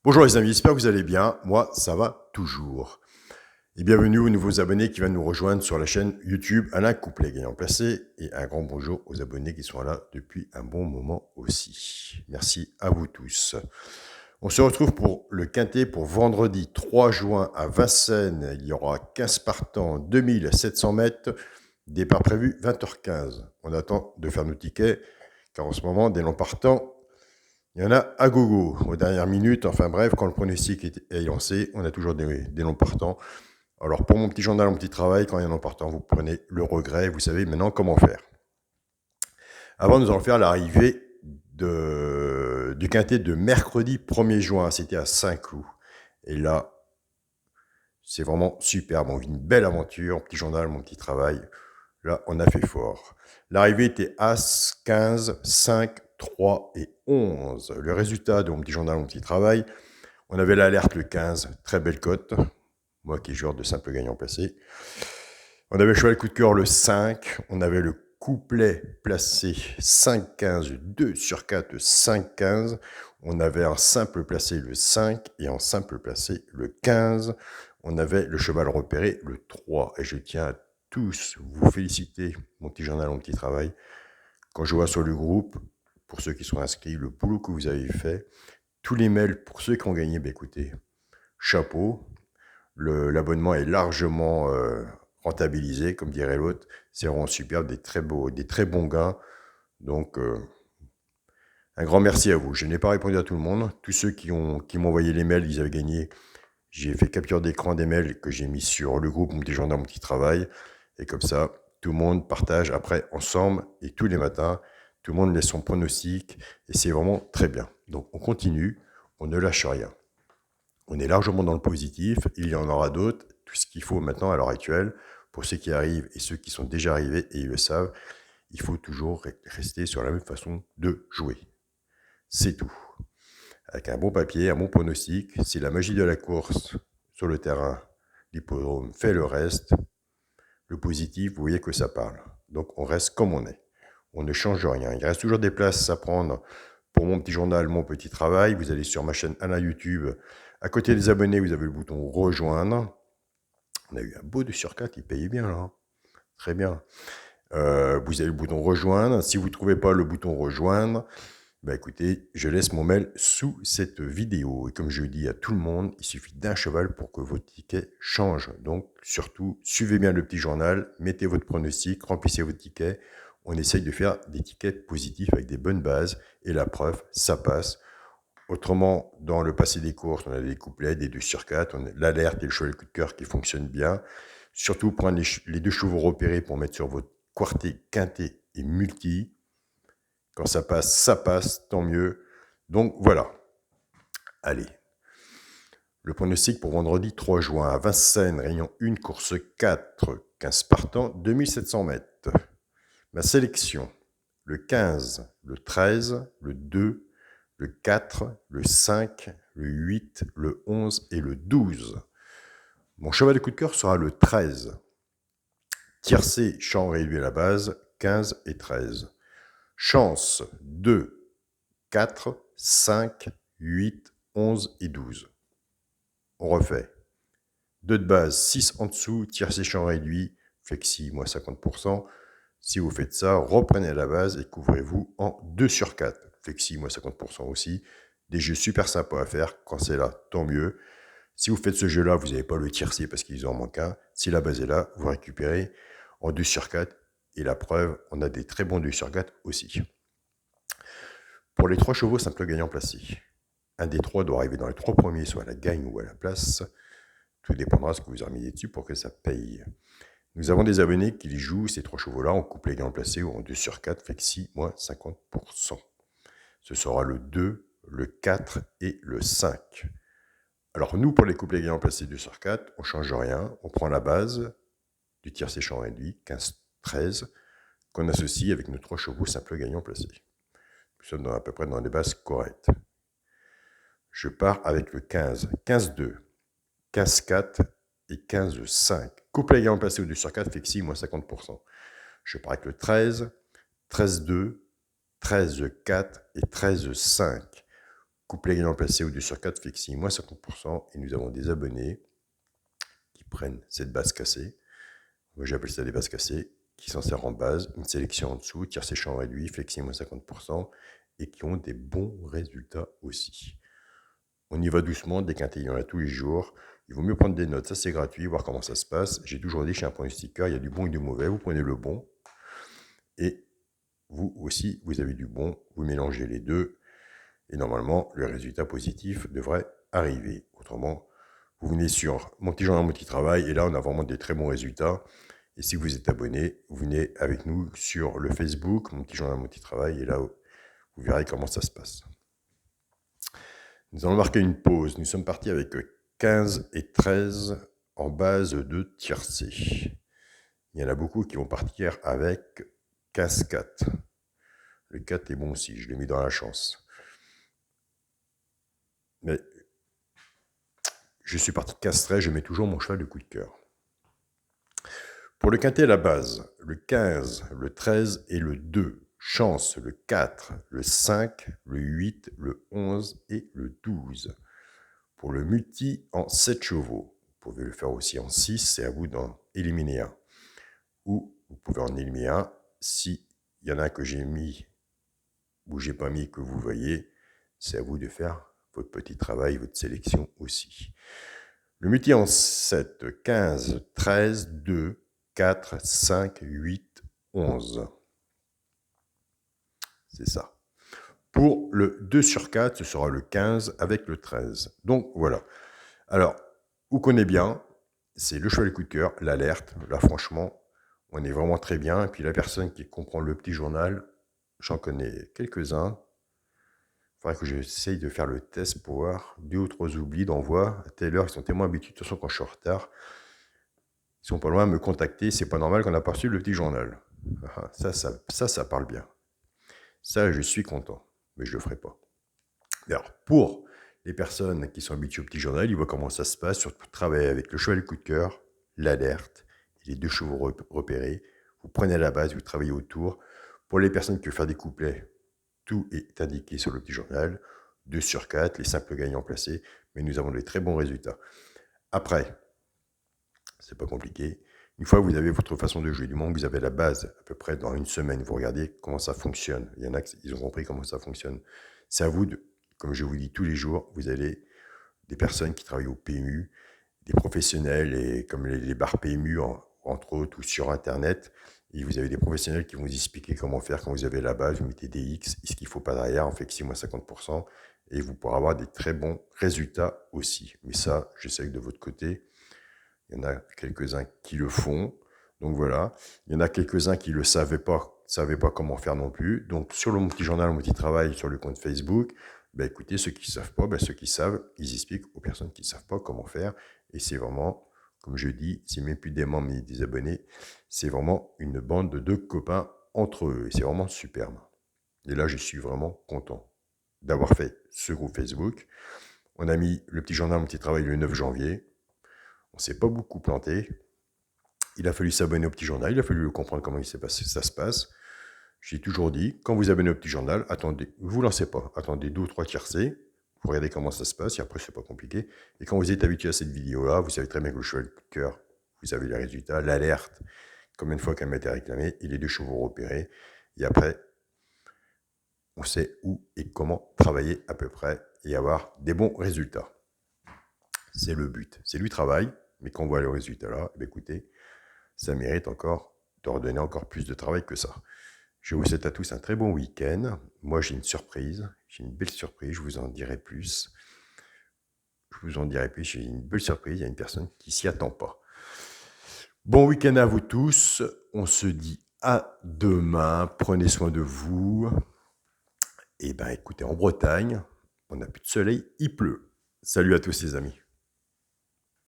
Bonjour les amis, j'espère que vous allez bien. Moi, ça va toujours. Et bienvenue aux nouveaux abonnés qui viennent nous rejoindre sur la chaîne YouTube Alain Couplet Gagnant Placé. Et un grand bonjour aux abonnés qui sont là depuis un bon moment aussi. Merci à vous tous. On se retrouve pour le quintet pour vendredi 3 juin à Vincennes. Il y aura 15 partants, 2700 mètres. Départ prévu 20h15. On attend de faire nos tickets car en ce moment, des longs partants, il y en a à gogo, aux dernières minutes. Enfin bref, quand le pronostic est lancé, on a toujours des longs partants. Alors pour mon petit journal, mon petit travail, quand il y a un long partant, vous prenez le regret. Vous savez maintenant comment faire. Avant, nous allons faire l'arrivée du quintet de mercredi 1er juin. C'était à Saint-Cloud. Et là, c'est vraiment superbe. On vit une belle aventure. Mon petit journal, mon petit travail. Là, on a fait fort. L'arrivée était As, 15, 5, 3 et 11. Le résultat de mon petit journal, mon petit travail, on avait l'alerte le 15, très belle cote. Moi qui est joueur de simple gagnant placé. On avait le cheval coup de cœur le 5. On avait le couplet placé 5-15, 2 sur 4, 5-15. On avait un simple placé le 5 et en simple placé le 15. On avait le cheval repéré le 3. Et je tiens à tous vous féliciter, mon petit journal, mon petit travail. Quand je vois sur le groupe, pour ceux qui sont inscrits, le boulot que vous avez fait, tous les mails pour ceux qui ont gagné, écoutez, chapeau. L'abonnement est largement rentabilisé, comme dirait l'autre. C'est vraiment superbe, des très bons gains. Donc, un grand merci à vous. Je n'ai pas répondu à tout le monde. Tous ceux qui m'ont envoyé les mails, ils avaient gagné. J'ai fait capture d'écran des mails que j'ai mis sur le groupe Mon Petit Journal, Mon Petit Travail. Et comme ça, tout le monde partage après ensemble. Et tous les matins, tout le monde laisse son pronostic. Et c'est vraiment très bien. Donc, on continue. On ne lâche rien. On est largement dans le positif. Il y en aura d'autres. Tout ce qu'il faut maintenant à l'heure actuelle, pour ceux qui arrivent et ceux qui sont déjà arrivés et ils le savent, il faut toujours rester sur la même façon de jouer. C'est tout. Avec un bon papier, un bon pronostic, c'est la magie de la course sur le terrain. L'hippodrome fait le reste. Le positif, vous voyez que ça parle. Donc on reste comme on est. On ne change rien. Il reste toujours des places à prendre pour mon petit journal, mon petit travail. Vous allez sur ma chaîne Alain YouTube. À côté des abonnés, vous avez le bouton rejoindre. On a eu un beau 2 sur 4, il payait bien là. Très bien. Vous avez le bouton rejoindre. Si vous ne trouvez pas le bouton rejoindre, bah écoutez, je laisse mon mail sous cette vidéo. Et comme je dis à tout le monde, il suffit d'un cheval pour que votre ticket change. Donc surtout, suivez bien le petit journal, mettez votre pronostic, remplissez votre ticket. On essaye de faire des tickets positifs avec des bonnes bases. Et la preuve, ça passe. Autrement, dans le passé des courses, on a des couplets, des 2 sur 4, on a l'alerte et le cheval coup de cœur qui fonctionnent bien. Surtout, prendre les 2 chevaux repérés pour mettre sur votre quarté, quintet et multi. Quand ça passe, tant mieux. Donc voilà. Allez. Le pronostic pour vendredi 3 juin à Vincennes, réunion 1, course 4, 15 partants, 2700 mètres. Ma sélection, le 15, le 13, le 2, le 4, le 5, le 8, le 11 et le 12. Mon cheval de coup de cœur sera le 13. Tiercé, champ réduit à la base, 15 et 13. Chance, 2, 4, 5, 8, 11 et 12. On refait. 2 de base, 6 en dessous, tiercé, champ réduit, flexi, moins 50%. Si vous faites ça, reprenez la base et couvrez-vous en 2 sur 4. Flexi, moins 50% aussi. Des jeux super sympas à faire. Quand c'est là, tant mieux. Si vous faites ce jeu-là, vous n'avez pas le tiercé parce qu'ils en manquent un. Si la base est là, vous récupérez en 2 sur 4. Et la preuve, on a des très bons 2 sur 4 aussi. Pour les 3 chevaux simple gagnant placé, un des 3 doit arriver dans les 3 premiers, soit à la gagne ou à la place. Tout dépendra de ce que vous avez mis dessus pour que ça paye. Nous avons des abonnés qui les jouent, ces 3 chevaux-là, en couplet gagnant placé ou en 2 sur 4, flexi, moins 50%. Ce sera le 2, le 4 et le 5. Alors nous, pour les couplets gagnants placés 2 sur 4, on ne change rien. On prend la base du tiercé champ réduit, 15-13, qu'on associe avec nos 3 chevaux simples gagnants placés. Nous sommes à peu près dans des bases correctes. Je pars avec le 15, 15-2, 15-4 et 15-5. Couplet gagnant placé au 2 sur 4, flexi, moins 50%. Je pars avec le 13, 13-2, 13-4 et 13-5. couplet gagnant placé ou 2 sur 4 flexi, moins 50%. Et nous avons des abonnés qui prennent cette base cassée. Moi, j'appelle ça des bases cassées, qui s'en servent en base, une sélection en dessous, tiercé champ réduit, flexi moins 50%, et qui ont des bons résultats aussi. On y va doucement, déquinté, il y en a tous les jours. Il vaut mieux prendre des notes, ça c'est gratuit, voir comment ça se passe. J'ai toujours dit chez un pronostiqueur, il y a du bon et du mauvais, vous prenez le bon. Et vous aussi, vous avez du bon, vous mélangez les deux. Et normalement, le résultat positif devrait arriver. Autrement, vous venez sur Mon Petit Journal, Mon Petit Travail, et là, on a vraiment des très bons résultats. Et si vous êtes abonné, vous venez avec nous sur le Facebook, Mon Petit Journal, Mon Petit Travail, et là, vous verrez comment ça se passe. Nous allons marquer une pause. Nous sommes partis avec 15 et 13 en base de tiercé. Il y en a beaucoup qui vont partir avec 15-4. Le 4 est bon aussi, je l'ai mis dans la chance. Mais je suis parti de 15-13, je mets toujours mon cheval de coup de cœur. Pour le quintet à la base, le 15, le 13 et le 2. Chance, le 4, le 5, le 8, le 11 et le 12. Pour le multi en 7 chevaux, vous pouvez le faire aussi en 6, c'est à vous d'en éliminer un. Ou vous pouvez en éliminer un si il y en a un que j'ai mis ou j'ai pas mis que vous voyez, c'est à vous de faire votre petit travail, votre sélection aussi. Le multi en 7, 15, 13, 2, 4, 5, 8, 11. C'est ça. Pour le 2 sur 4, ce sera le 15 avec le 13. Donc voilà. Alors, vous connaissez bien, c'est le cheval de coup de cœur, l'alerte. Là, franchement, on est vraiment très bien. Et puis la personne qui comprend le petit journal, j'en connais quelques-uns. Il faudrait que j'essaye de faire le test pour voir 2 ou 3 oublis d'envoi. À telle heure, ils sont tellement habitués. De toute façon, quand je suis en retard, ils sont pas loin de me contacter. C'est pas normal qu'on n'a pas reçu le petit journal. Ça parle bien. Ça, je suis content. Mais je le ferai pas. Alors, pour les personnes qui sont habituées au petit journal, ils voient comment ça se passe, surtout travailler avec le cheval de coup de cœur, l'alerte, et les 2 chevaux repérés. Vous prenez la base, vous travaillez autour. Pour les personnes qui veulent faire des couplets, tout est indiqué sur le petit journal. 2 sur 4, les simples gagnants placés, mais nous avons des très bons résultats. Après, c'est pas compliqué. Une fois que vous avez votre façon de jouer, du moment que vous avez la base, à peu près dans une semaine, vous regardez comment ça fonctionne. Il y en a qui ont compris comment ça fonctionne. C'est à vous de, comme je vous dis tous les jours, vous avez des personnes qui travaillent au PMU, des professionnels, et comme les bars PMU, entre autres, ou sur Internet. Et vous avez des professionnels qui vont vous expliquer comment faire quand vous avez la base, vous mettez des X, ce qu'il ne faut pas derrière, on fait que 6-50%, et vous pourrez avoir des très bons résultats aussi. Mais ça, je sais que de votre côté, il y en a quelques-uns qui le font. Donc voilà, il y en a quelques-uns qui ne le savaient pas comment faire non plus. Donc sur le petit journal, mon petit travail sur le compte Facebook, ben écoutez, ceux qui ne savent pas, ceux qui savent, ils expliquent aux personnes qui ne savent pas comment faire. Et c'est vraiment, comme je dis, c'est même plus des membres mais des abonnés, c'est vraiment une bande de 2 copains entre eux. Et c'est vraiment superbe. Et là, je suis vraiment content d'avoir fait ce groupe Facebook. On a mis le petit journal, mon petit travail le 9 janvier. On ne s'est pas beaucoup planté. Il a fallu s'abonner au petit journal, il a fallu comprendre comment ça se passe. J'ai toujours dit, quand vous abonnez au petit journal, attendez, ne vous lancez pas, attendez 2 ou 3 tiercés, vous regardez comment ça se passe, et après, c'est pas compliqué. Et quand vous êtes habitué à cette vidéo-là, vous savez très bien que le cheval de cœur, vous avez les résultats, l'alerte, combien de fois qu'elle m'a été réclamée, et les 2 chevaux repérés. Et après, on sait où et comment travailler à peu près et avoir des bons résultats. C'est le but. C'est du travail, mais quand on voit le résultat là, écoutez, ça mérite encore de redonner encore plus de travail que ça. Je vous souhaite à tous un très bon week-end. Moi, j'ai une surprise. J'ai une belle surprise. Je vous en dirai plus. J'ai une belle surprise. Il y a une personne qui s'y attend pas. Bon week-end à vous tous. On se dit à demain. Prenez soin de vous. Et écoutez, en Bretagne, on n'a plus de soleil, il pleut. Salut à tous les amis.